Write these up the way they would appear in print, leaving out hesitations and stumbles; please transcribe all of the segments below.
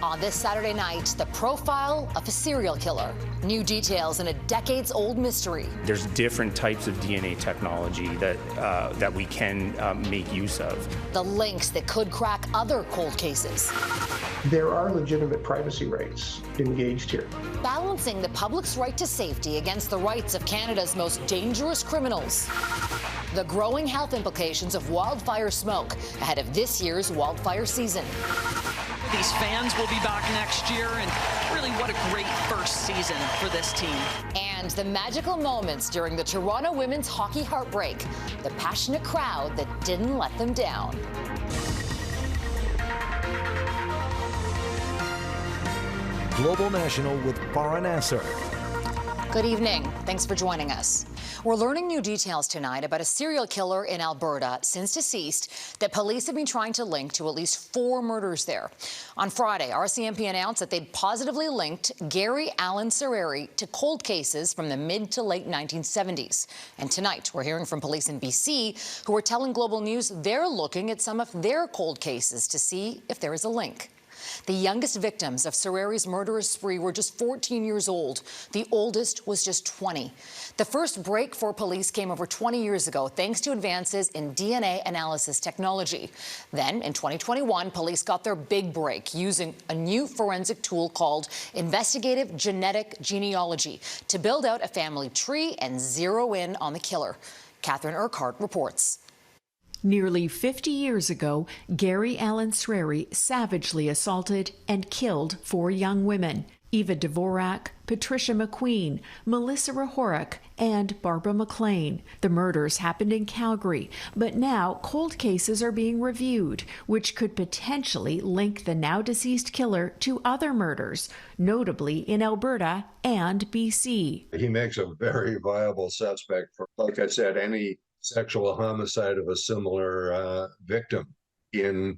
On this Saturday night, the profile of a serial killer. New details in a decades-old mystery. There's different types of DNA technology that we can make use of. The links that could crack other cold cases. There are legitimate privacy rights engaged here. Balancing the public's right to safety against the rights of Canada's most dangerous criminals. The growing health implications of wildfire smoke ahead of this year's wildfire season. These fans will be back next year, and really what a great first season for this team. And the magical moments during the Toronto women's hockey heartbreak. The passionate crowd that didn't let them down. Global National with Farah Nasser. Good evening. Thanks for joining us. We're learning new details tonight about a serial killer in Alberta, since deceased, that police have been trying to link to at least 4 murders there. On Friday, RCMP announced that they'd positively linked Gary Allen Srery to cold cases from the mid to late 1970s. And tonight, we're hearing from police in BC who are telling Global News they're looking at some of their cold cases to see if there is a link. The youngest victims of Srery's murderous spree were just 14 years old. The oldest was just 20. The first break for police came over 20 years ago, thanks to advances in DNA analysis technology. Then, in 2021, police got their big break using a new forensic tool called investigative genetic genealogy to build out a family tree and zero in on the killer. Catherine Urquhart reports. Nearly 50 years ago, Gary Allen Srery savagely assaulted and killed 4 young women: Eva Dvorak, Patricia McQueen, Melissa Rahoric, and Barbara McLean. The murders happened in Calgary, but now cold cases are being reviewed, which could potentially link the now-deceased killer to other murders, notably in Alberta and BC. He makes a very viable suspect for, like I said, any sexual homicide of a similar victim in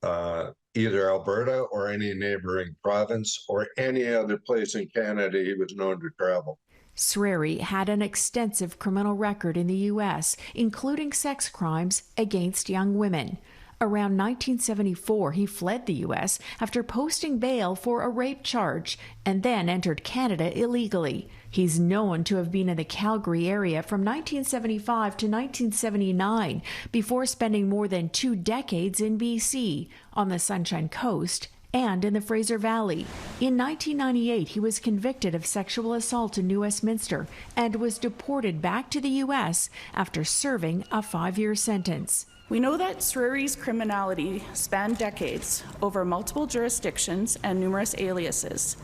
either Alberta or any neighboring province or any other place in Canada he was known to travel. Srery had an extensive criminal record in the U.S., including sex crimes against young women. Around 1974, he fled the U.S. after posting bail for a rape charge and then entered Canada illegally. He's known to have been in the Calgary area from 1975 to 1979 before spending more than 2 decades in BC, on the Sunshine Coast, and in the Fraser Valley. In 1998, he was convicted of sexual assault in New Westminster and was deported back to the U.S. after serving a 5-year sentence. We know that Srery's criminality spanned decades over multiple jurisdictions and numerous aliases.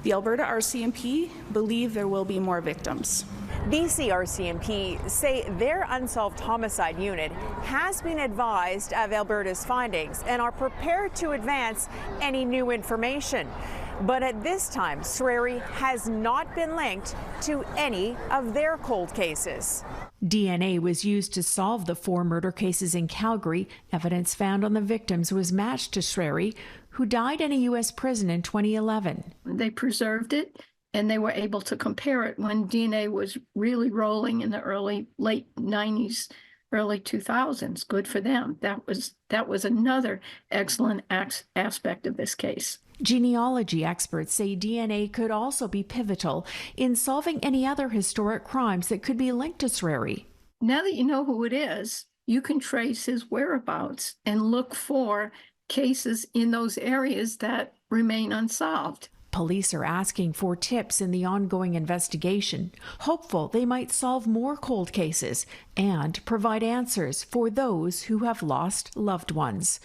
The Alberta RCMP believe there will be more victims. BC RCMP say their unsolved homicide unit has been advised of Alberta's findings and are prepared to advance any new information. But at this time, Srery has not been linked to any of their cold cases. DNA was used to solve the 4 murder cases in Calgary. Evidence found on the victims was matched to Srery, who died in a U.S. prison in 2011. They preserved it, and they were able to compare it when DNA was really rolling in the late 90s, early 2000s. Good for them. That was another excellent aspect of this case. Genealogy experts say DNA could also be pivotal in solving any other historic crimes that could be linked to Srery. Now that you know who it is, you can trace his whereabouts and look for cases in those areas that remain unsolved. Police are asking for tips in the ongoing investigation, hopeful they might solve more cold cases and provide answers for those who have lost loved ones.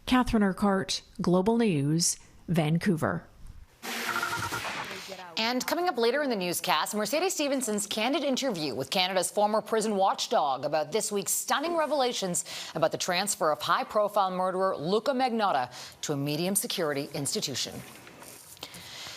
Catherine Urquhart, Global News, Vancouver. And coming up later in the newscast, Mercedes Stephenson's candid interview with Canada's former prison watchdog about this week's stunning revelations about the transfer of high-profile murderer Luca Magnotta to a medium-security institution.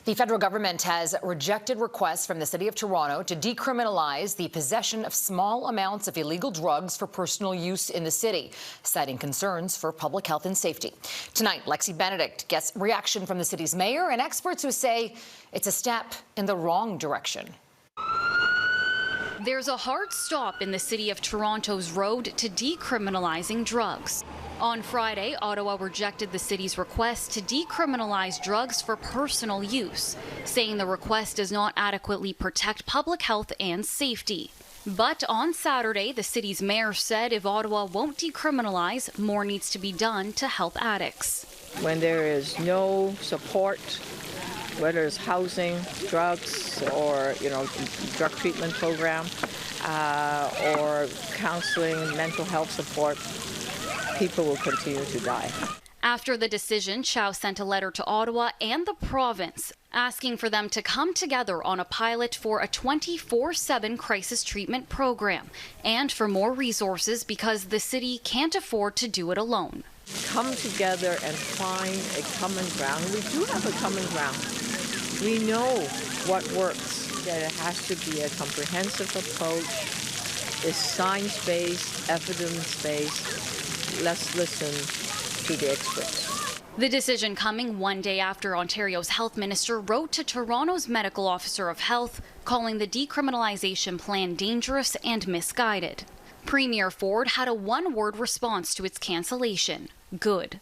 The federal government has rejected requests from the City of Toronto to decriminalize the possession of small amounts of illegal drugs for personal use in the city, citing concerns for public health and safety. Tonight, Lexy Benedict gets reaction from the city's mayor and experts who say it's a step in the wrong direction. There's a hard stop in the City of Toronto's road to decriminalizing drugs. On Friday, Ottawa rejected the city's request to decriminalize drugs for personal use, saying the request does not adequately protect public health and safety. But on Saturday, the city's mayor said if Ottawa won't decriminalize, more needs to be done to help addicts. When there is no support, whether it's housing, drugs, or drug treatment program, or counseling, mental health support, people will continue to die. After the decision, Chow sent a letter to Ottawa and the province asking for them to come together on a pilot for a 24/7 crisis treatment program and for more resources because the city can't afford to do it alone. Come together and find a common ground. We do have a common ground. We know what works, that it has to be a comprehensive approach. It's science-based, evidence-based. Let's listen to the experts. The decision coming one day after Ontario's health minister wrote to Toronto's medical officer of health, calling the decriminalization plan dangerous and misguided. Premier Ford had a one-word response to its cancellation: good.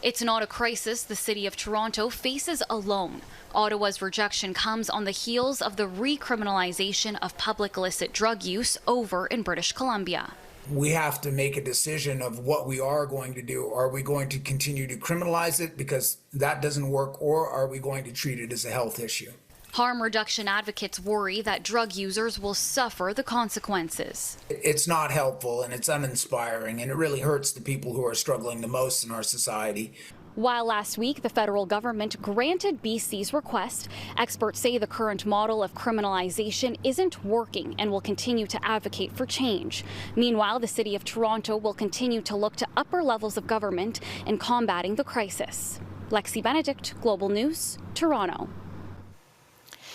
It's not a crisis the City of Toronto faces alone. Ottawa's rejection comes on the heels of the recriminalization of public illicit drug use over in British Columbia. We have to make a decision of what we are going to do. Are we going to continue to criminalize it because that doesn't work, or are we going to treat it as a health issue? Harm reduction advocates worry that drug users will suffer the consequences. It's not helpful and it's uninspiring, and it really hurts the people who are struggling the most in our society. While last week the federal government granted BC's request, experts say the current model of criminalization isn't working and will continue to advocate for change. Meanwhile, the City of Toronto will continue to look to upper levels of government in combating the crisis. Lexy Benedict, Global News, Toronto.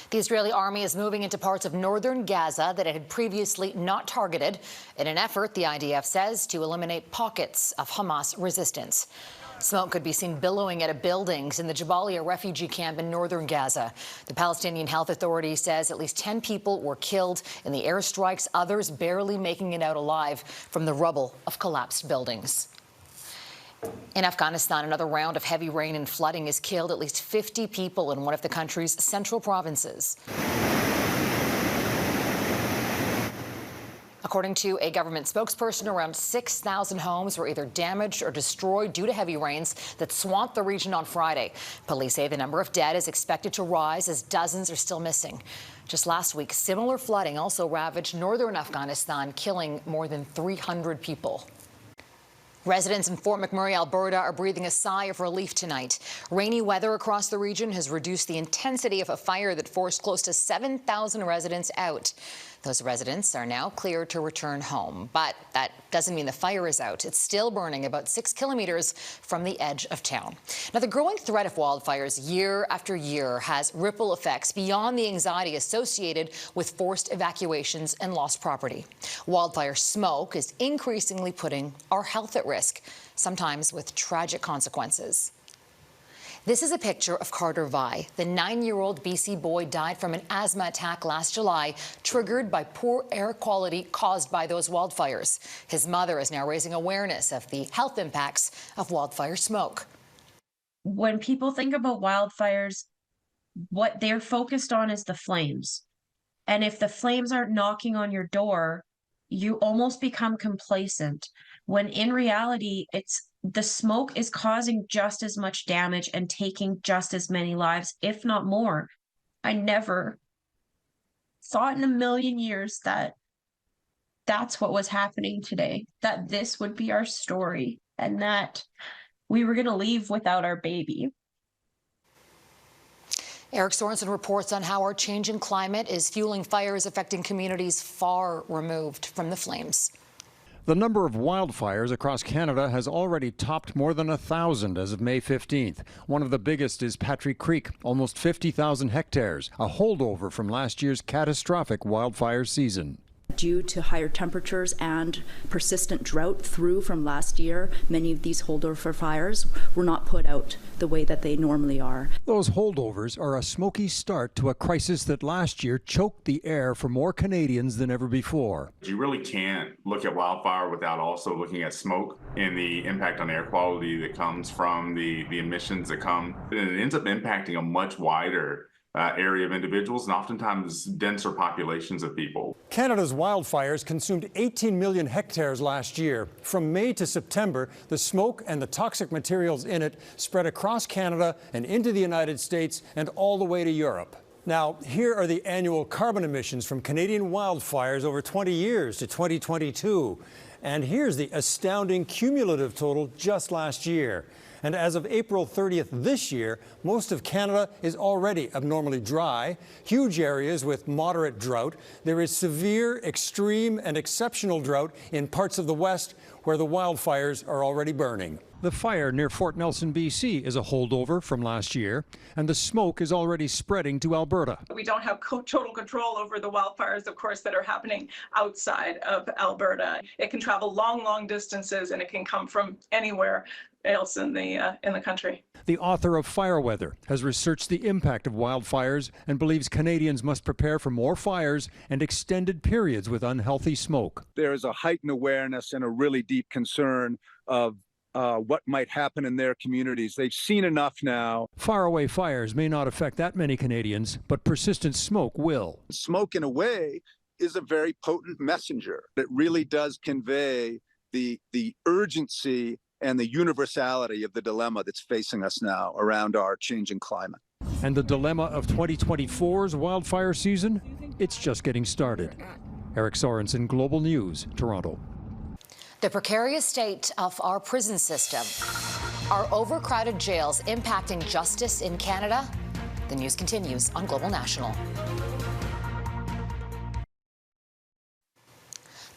The Israeli army is moving into parts of northern Gaza that it had previously not targeted in an effort, the IDF says, to eliminate pockets of Hamas resistance. Smoke could be seen billowing out of buildings in the Jabalia refugee camp in northern Gaza. The Palestinian Health Authority says at least 10 people were killed in the airstrikes, others barely making it out alive from the rubble of collapsed buildings. In Afghanistan, another round of heavy rain and flooding has killed at least 50 people in one of the country's central provinces. According to a government spokesperson, around 6,000 homes were either damaged or destroyed due to heavy rains that swamped the region on Friday. Police say the number of dead is expected to rise as dozens are still missing. Just last week, similar flooding also ravaged northern Afghanistan, killing more than 300 people. Residents in Fort McMurray, Alberta are breathing a sigh of relief tonight. Rainy weather across the region has reduced the intensity of a fire that forced close to 7,000 residents out. Those residents are now cleared to return home. But that doesn't mean the fire is out. It's still burning about 6 kilometers from the edge of town. Now, the growing threat of wildfires year after year has ripple effects beyond the anxiety associated with forced evacuations and lost property. Wildfire smoke is increasingly putting our health at risk, sometimes with tragic consequences. This is a picture of Carter Vi. The 9-year-old BC boy died from an asthma attack last July, triggered by poor air quality caused by those wildfires. His mother is now raising awareness of the health impacts of wildfire smoke. When people think about wildfires, what they're focused on is the flames. And if the flames aren't knocking on your door, you almost become complacent, when in reality, the smoke is causing just as much damage and taking just as many lives, if not more. I never thought in a million years that that's what was happening today, that this would be our story, and that we were going to leave without our baby. Eric Sorensen reports on how our changing climate is fueling fires affecting communities far removed from the flames. The number of wildfires across Canada has already topped more than 1,000 as of May 15th. One of the biggest is Patrick Creek, almost 50,000 hectares, a holdover from last year's catastrophic wildfire season. due to higher temperatures and persistent drought through from last year, many of these holdover fires were not put out the way that they normally are. Those holdovers are a smoky start to a crisis that last year choked the air for more Canadians than ever before. You really can't look at wildfire without also looking at smoke and the impact on air quality that comes from the emissions that come. And it ends up impacting a much wider area of individuals and oftentimes denser populations of people. Canada's wildfires consumed 18 million hectares last year. From May to September, the smoke and the toxic materials in it spread across Canada and into the United States and all the way to Europe. Now, here are the annual carbon emissions from Canadian wildfires over 20 years to 2022. And here's the astounding cumulative total just last year. And as of April 30th this year, most of Canada is already abnormally dry, huge areas with moderate drought. There is severe, extreme, and exceptional drought in parts of the West where the wildfires are already burning. The fire near Fort Nelson, BC is a holdover from last year, and the smoke is already spreading to Alberta. We don't have total control over the wildfires, of course, that are happening outside of Alberta. It can travel long, long distances, and it can come from anywhere else in the country. The author of Fire Weather has researched the impact of wildfires and believes Canadians must prepare for more fires and extended periods with unhealthy smoke. There is a heightened awareness and a really deep concern of what might happen in their communities. They've seen enough now. Faraway fires may not affect that many Canadians, but persistent smoke will. Smoke, in a way, is a very potent messenger that really does convey the urgency and the universality of the dilemma that's facing us now around our changing climate. And the dilemma of 2024's wildfire season? It's just getting started. Eric Sorensen, Global News, Toronto. The precarious state of our prison system. Are overcrowded jails impacting justice in Canada? The news continues on Global National.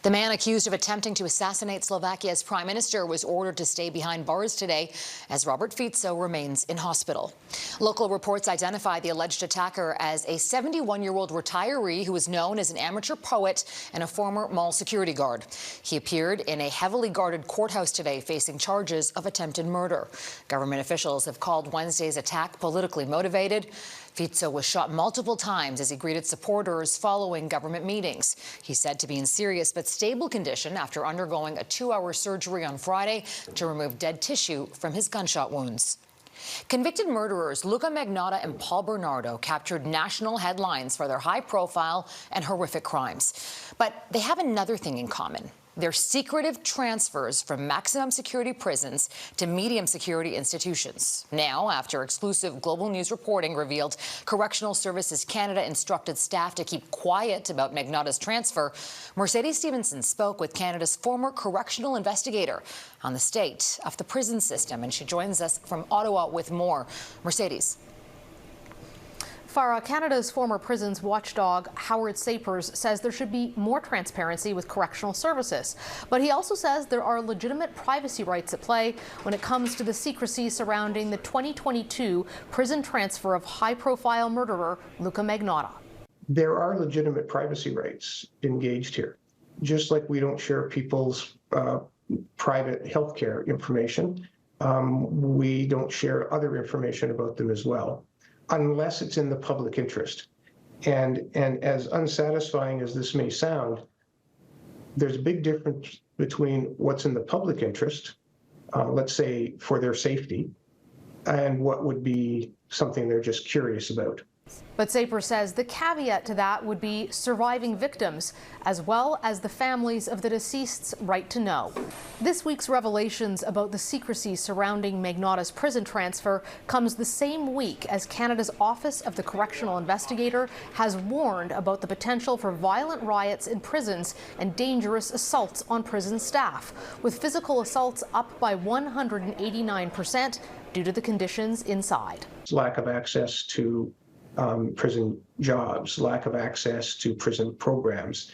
The man accused of attempting to assassinate Slovakia's prime minister was ordered to stay behind bars today as Robert Fico remains in hospital. Local reports identify the alleged attacker as a 71-year-old retiree who is known as an amateur poet and a former mall security guard. He appeared in a heavily guarded courthouse today facing charges of attempted murder. Government officials have called Wednesday's attack politically motivated. Fico was shot multiple times as he greeted supporters following government meetings. He's said to be in serious but stable condition after undergoing a 2-hour surgery on Friday to remove dead tissue from his gunshot wounds. Convicted murderers Luca Magnotta and Paul Bernardo captured national headlines for their high-profile and horrific crimes. But they have another thing in common. Their secretive transfers from maximum security prisons to medium security institutions. Now, after exclusive Global News reporting revealed Correctional Services Canada instructed staff to keep quiet about Magnotta's transfer, Mercedes Stevenson spoke with Canada's former correctional investigator on the state of the prison system, and she joins us from Ottawa with more. Mercedes. Farah, Canada's former prisons watchdog Howard Sapers says there should be more transparency with correctional services. But he also says there are legitimate privacy rights at play when it comes to the secrecy surrounding the 2022 prison transfer of high-profile murderer Luca Magnotta. There are legitimate privacy rights engaged here. Just like we don't share people's private healthcare information, we don't share other information about them as well, unless it's in the public interest. And as unsatisfying as this may sound, there's a big difference between what's in the public interest, let's say for their safety, and what would be something they're just curious about. But Saper says the caveat to that would be surviving victims, as well as the families of the deceased's right to know. This week's revelations about the secrecy surrounding Magnotta's prison transfer comes the same week as Canada's Office of the Correctional Investigator has warned about the potential for violent riots in prisons and dangerous assaults on prison staff, with physical assaults up by 189% due to the conditions inside. Lack of access to prison jobs, lack of access to prison programs,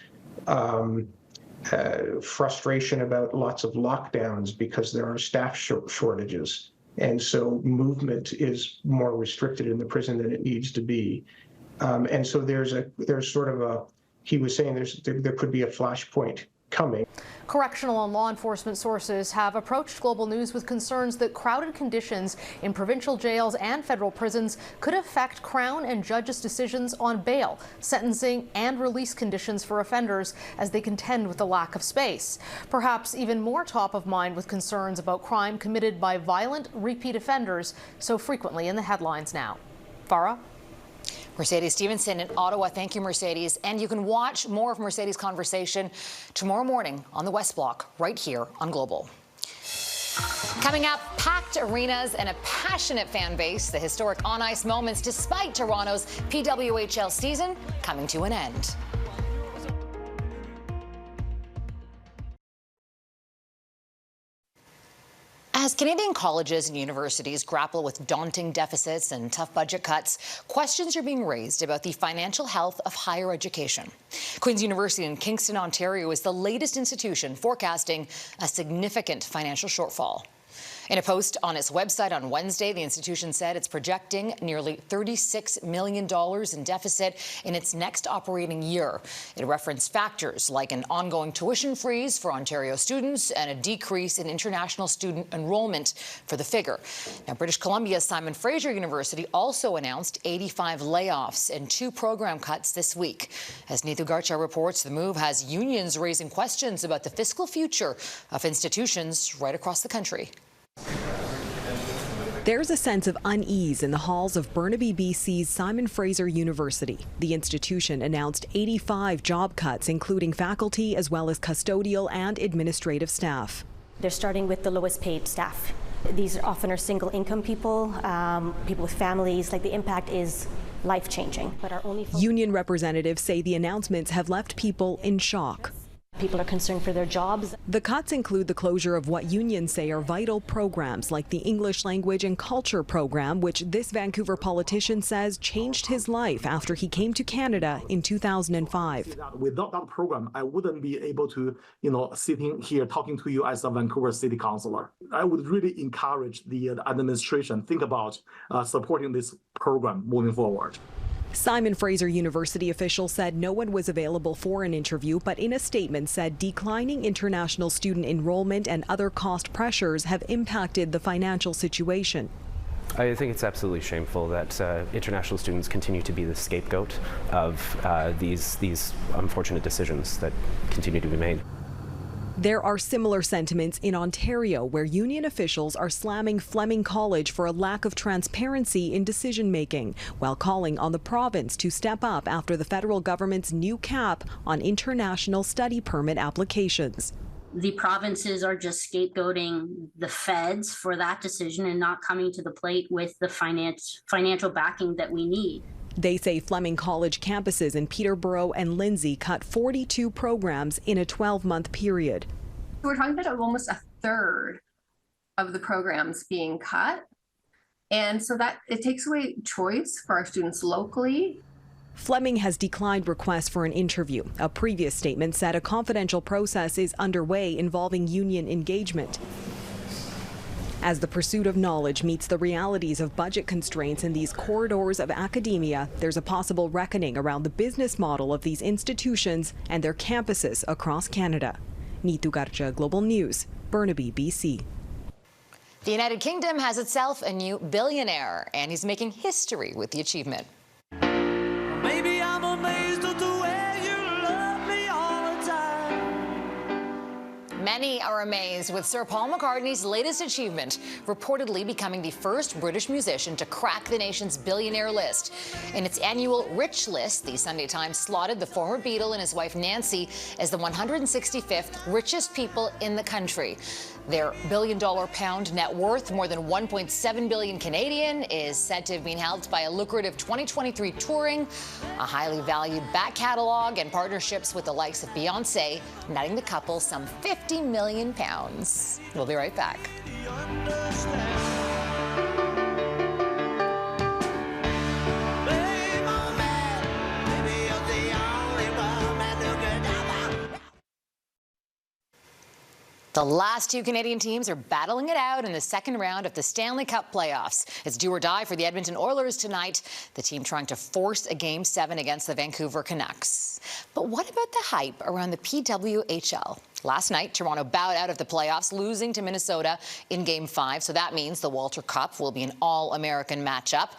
frustration about lots of lockdowns because there are staff shortages. And so movement is more restricted in the prison than it needs to be. And so there's sort of he was saying there could be a flashpoint coming. Correctional and law enforcement sources have approached Global News with concerns that crowded conditions in provincial jails and federal prisons could affect Crown and judges' decisions on bail, sentencing, and release conditions for offenders as they contend with the lack of space. Perhaps even more top of mind with concerns about crime committed by violent repeat offenders so frequently in the headlines now. Farah? Mercedes Stevenson in Ottawa. Thank you, Mercedes. And you can watch more of Mercedes' conversation tomorrow morning on the West Block, right here on Global. Coming up, packed arenas and a passionate fan base, the historic on-ice moments despite Toronto's PWHL season coming to an end. As Canadian colleges and universities grapple with daunting deficits and tough budget cuts, questions are being raised about the financial health of higher education. Queen's University in Kingston, Ontario is the latest institution forecasting a significant financial shortfall. In a post on its website on Wednesday, the institution said it's projecting nearly $36 million in deficit in its next operating year. It referenced factors like an ongoing tuition freeze for Ontario students and a decrease in international student enrollment for the figure. Now, British Columbia's Simon Fraser University also announced 85 layoffs and 2 program cuts this week. As Neethu Garcha reports, the move has unions raising questions about the fiscal future of institutions right across the country. There's a sense of unease in the halls of Burnaby, BC's Simon Fraser University. The institution announced 85 job cuts, including faculty as well as custodial and administrative staff. They're starting with the lowest paid staff. These often are single income people, people with families. Like, the impact is life-changing. But our only union representatives say the announcements have left people in shock. People are concerned for their jobs. The cuts include the closure of what unions say are vital programs like the English Language and Culture program, which this Vancouver politician says changed his life after he came to Canada in 2005. Without that program, I wouldn't be able to, sitting here talking to you as a Vancouver City Councillor. I would really encourage the administration think about supporting this program moving forward. Simon Fraser University officials said no one was available for an interview, but in a statement said declining international student enrollment and other cost pressures have impacted the financial situation. I think it's absolutely shameful that international students continue to be the scapegoat of these unfortunate decisions that continue to be made. There are similar sentiments in Ontario, where union officials are slamming Fleming College for a lack of transparency in decision-making, while calling on the province to step up after the federal government's new cap on international study permit applications. The provinces are just scapegoating the feds for that decision and not coming to the plate with the financial backing that we need. They say Fleming College campuses in Peterborough and Lindsay cut 42 programs in a 12-month period. We're talking about almost a third of the programs being cut. And so that it takes away choice for our students locally. Fleming has declined requests for an interview. A previous statement said a confidential process is underway involving union engagement. As the pursuit of knowledge meets the realities of budget constraints in these corridors of academia, there's a possible reckoning around the business model of these institutions and their campuses across Canada. Neethu Garcha, Global News, Burnaby, BC. The United Kingdom has itself a new billionaire, and he's making history with the achievement. Maybe I'm amazed at the way you love me all the time. Many are amazed with Sir Paul McCartney's latest achievement, reportedly becoming the first British musician to crack the nation's billionaire list. In its annual Rich list, the Sunday Times slotted the former Beatle and his wife Nancy as the 165th richest people in the country. Their billion-dollar pound net worth, more than 1.7 billion Canadian, is said to have been helped by a lucrative 2023 touring, a highly valued back catalog, and partnerships with the likes of Beyoncé, netting the couple some 50 million pounds. We'll be right back. The last two Canadian teams are battling it out in the second round of the Stanley Cup playoffs. It's do or die for the Edmonton Oilers tonight, the team trying to force a Game 7 against the Vancouver Canucks. But what about the hype around the PWHL? Last night, Toronto bowed out of the playoffs, losing to Minnesota in Game 5, so that means the Walter Cup will be an all-American matchup.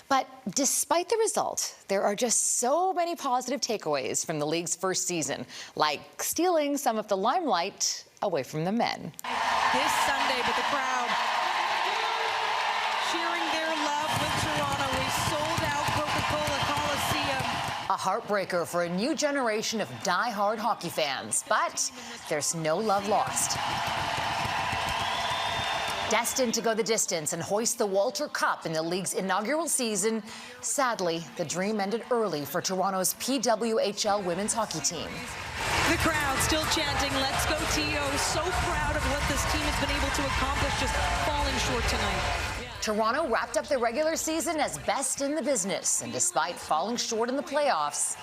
But despite the result, there are just so many positive takeaways from the league's first season, like stealing some of the limelight away from the men. This Sunday, but the crowd cheering their love with Toronto. We sold out Coca-Cola Coliseum. A heartbreaker for a new generation of die-hard hockey fans, but there's no love lost. Destined to go the distance and hoist the Walter Cup in the league's inaugural season, sadly, the dream ended early for Toronto's PWHL women's hockey team. The crowd still chanting, "Let's go, T.O." So proud of what this team has been able to accomplish, just falling short tonight. Toronto wrapped up the regular season as best in the business, and despite falling short in the playoffs,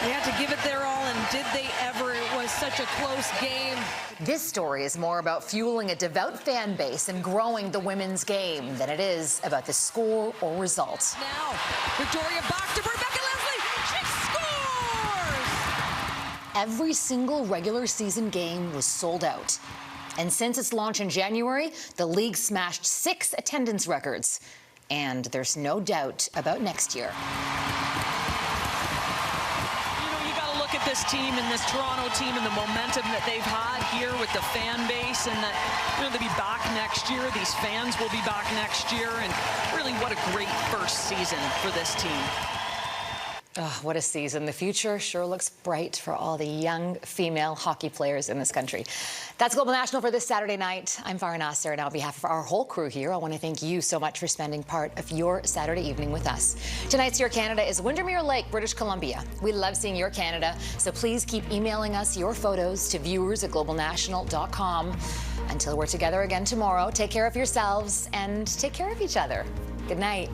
they had to give it their all, and did they ever? It was such a close game. This story is more about fueling a devout fan base and growing the women's game than it is about the score or result. Now, Victoria back to Rebecca Leslie. She scores! Every single regular season game was sold out. And since its launch in January, the league smashed 6 attendance records. And there's no doubt about next year. You got to look at this team and this Toronto team and the momentum that they've had here with the fan base, and that they'll be back next year. These fans will be back next year, and really what a great first season for this team. Oh, what a season. The future sure looks bright for all the young female hockey players in this country. That's Global National for this Saturday night. I'm Farah Nasser, and on behalf of our whole crew here, I want to thank you so much for spending part of your Saturday evening with us. Tonight's Your Canada is Windermere Lake, British Columbia. We love seeing your Canada, so please keep emailing us your photos to viewers@globalnational.com. Until we're together again tomorrow, take care of yourselves and take care of each other. Good night.